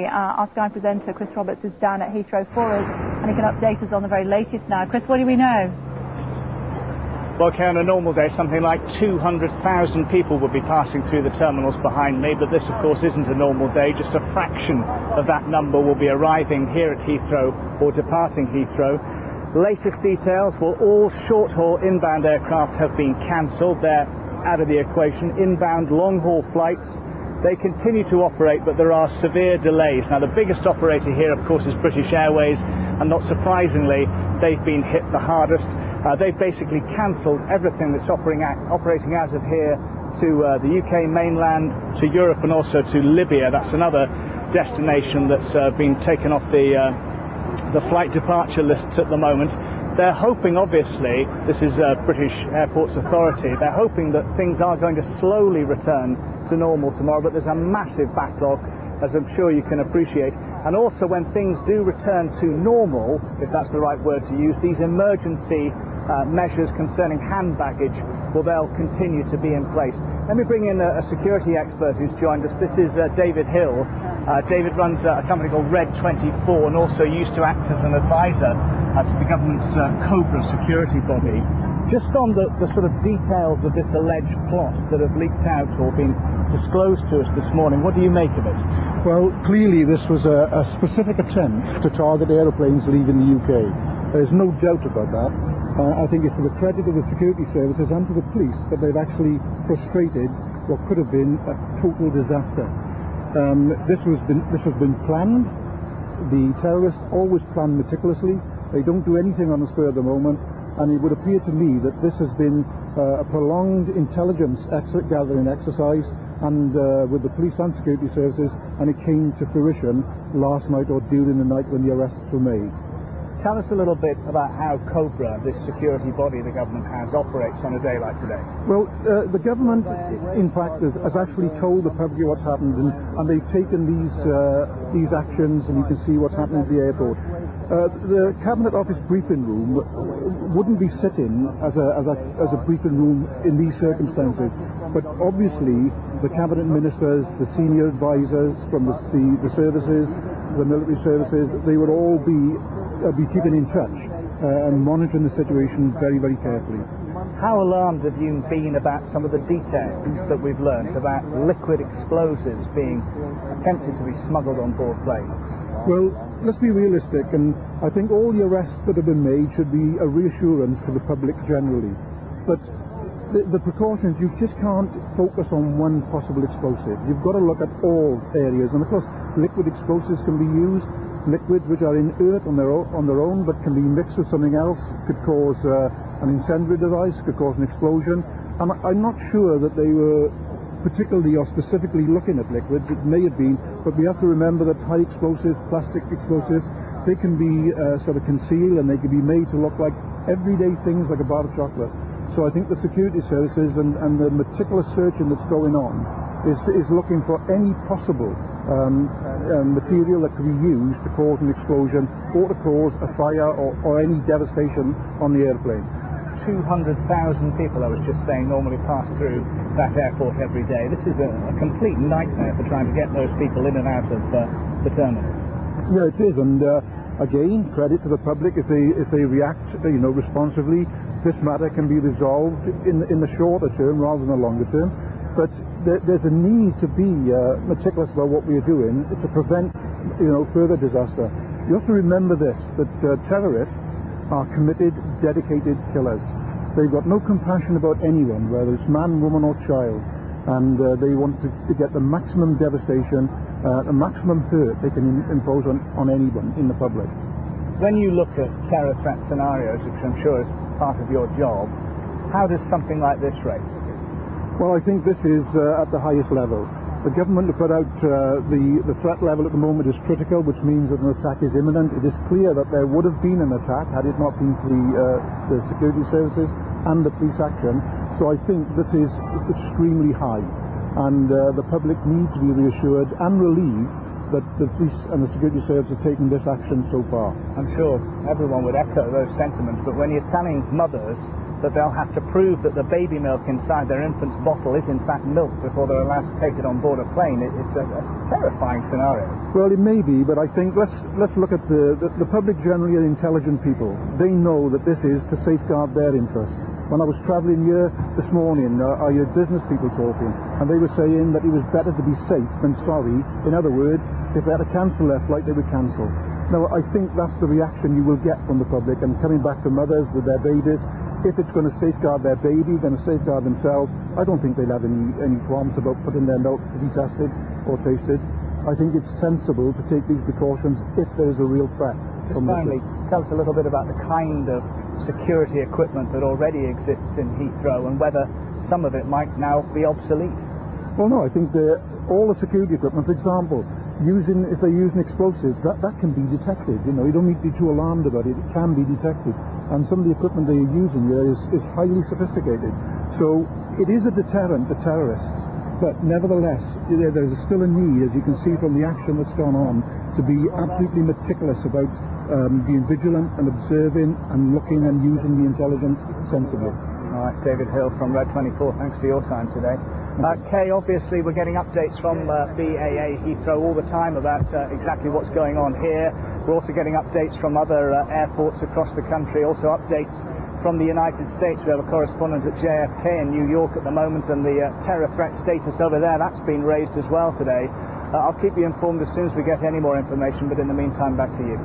Our Sky presenter Chris Roberts is down at Heathrow for us, and he can update us on the very latest now. Chris, what do we know? Well, Kay, on a normal day, something like 200,000 people would be passing through the terminals behind me, but this, of course, isn't a normal day. Just a fraction of that number will be arriving here at Heathrow or departing Heathrow. Latest details, well, all short-haul inbound aircraft have been cancelled. They're out of the equation. Inbound long-haul flights, they continue to operate, but there are severe delays. Now, the biggest operator here, of course, is British Airways, and not surprisingly, they've been hit the hardest. They've basically cancelled everything that's operating out of here to the UK mainland, to Europe, and also to Libya. That's another destination that's been taken off the flight departure lists at the moment. They're hoping, obviously, this is British Airports Authority, they're hoping that things are going to slowly return to normal tomorrow, but there's a massive backlog, as I'm sure you can appreciate. And also, when things do return to normal, if that's the right word to use, these emergency measures concerning hand baggage, well, they'll continue to be in place. Let me bring in a security expert who's joined us. This is David Hill. David runs a company called Red 24 and also used to act as an advisor to the government's Cobra security body. Just on the sort of details of this alleged plot that have leaked out or been disclosed to us this morning, what do you make of it? Well, clearly this was a specific attempt to target aeroplanes leaving the UK. There's no doubt about that. I think it's to the credit of the security services and to the police that they've actually frustrated what could have been a total disaster. This has been planned. The terrorists always plan meticulously. They don't do anything on the spur of the moment, and it would appear to me that this has been a prolonged intelligence gathering exercise, and with the police and security services, and it came to fruition last night or during the night when the arrests were made. Tell us a little bit about how Cobra, this security body the government has, operates on a day like today. Well, the government, in fact, has actually told the public what's happened, and they've taken these actions, and you can see what's happening at the airport. The Cabinet Office briefing room wouldn't be sitting as a briefing room in these circumstances, but obviously the Cabinet Ministers, the senior advisors from the services, the military services, they would all be keeping in touch and monitoring the situation very, very carefully. How alarmed have you been about some of the details that we've learned about liquid explosives being attempted to be smuggled on board planes? Well, let's be realistic, and I think all the arrests that have been made should be a reassurance to the public generally. But the precautions, you just can't focus on one possible explosive. You've got to look at all areas, and of course liquid explosives can be used. Liquids which are inert on their own but can be mixed with something else could cause an incendiary device, could cause an explosion. And I'm not sure that they were particularly or specifically looking at liquids. It may have been, but we have to remember that high explosives, plastic explosives, they can be sort of concealed, and they can be made to look like everyday things like a bar of chocolate. So I think the security services and the meticulous searching that's going on is looking for any possible material that could be used to cause an explosion or to cause a fire or any devastation on the airplane. 200,000 people, I was just saying, normally pass through that airport every day. This is a complete nightmare for trying to get those people in and out of the terminals. Yeah, it is, and again, credit to the public if they react, responsively. This matter can be resolved in the shorter term rather than the longer term. But there's a need to be meticulous about what we are doing to prevent, further disaster. You have to remember this: that terrorists are committed, dedicated killers. They've got no compassion about anyone, whether it's man, woman, or child, and they want to get the maximum devastation, the maximum hurt they can impose on anyone in the public. When you look at terror threat scenarios, which I'm sure is part of your job, how does something like this rate? Well, I think this is at the highest level. The government have put out the threat level at the moment is critical, which means that an attack is imminent. It is clear that there would have been an attack had it not been for the security services and the police action. So I think this is extremely high, and the public needs to be reassured and relieved that the police and the security services have taken this action so far. I'm sure everyone would echo those sentiments, but when you're telling mothers that they'll have to prove that the baby milk inside their infant's bottle is in fact milk before they're allowed to take it on board a plane. It's a terrifying scenario. Well, it may be, but I think let's look at the public generally are intelligent people. They know that this is to safeguard their interest. When I was travelling here this morning, I heard business people talking, and they were saying that it was better to be safe than sorry. In other words, if they had to cancel their flight, they would cancel. Now, I think that's the reaction you will get from the public, and coming back to mothers with their babies, if it's going to safeguard their baby, going to safeguard themselves, I don't think they'll have any qualms about putting their milk to be tested or tasted. I think it's sensible to take these precautions if there is a real threat. Finally, tell us a little bit about the kind of security equipment that already exists in Heathrow and whether some of it might now be obsolete. Well, no, I think all the security equipment, for example, if they're using explosives, that can be detected. You know, you don't need to be too alarmed about it. It can be detected. And some of the equipment they're using here is highly sophisticated. So it is a deterrent to terrorists. But nevertheless, there is still a need, as you can see from the action that's gone on, to be absolutely meticulous about being vigilant and observing and looking and using the intelligence sensibly. All right, David Hill from Red 24, thanks for your time today. Kay, obviously we're getting updates from BAA Heathrow all the time about exactly what's going on here. We're also getting updates from other airports across the country, also updates from the United States. We have a correspondent at JFK in New York at the moment, and the terror threat status over there, that's been raised as well today. I'll keep you informed as soon as we get any more information, but in the meantime, back to you.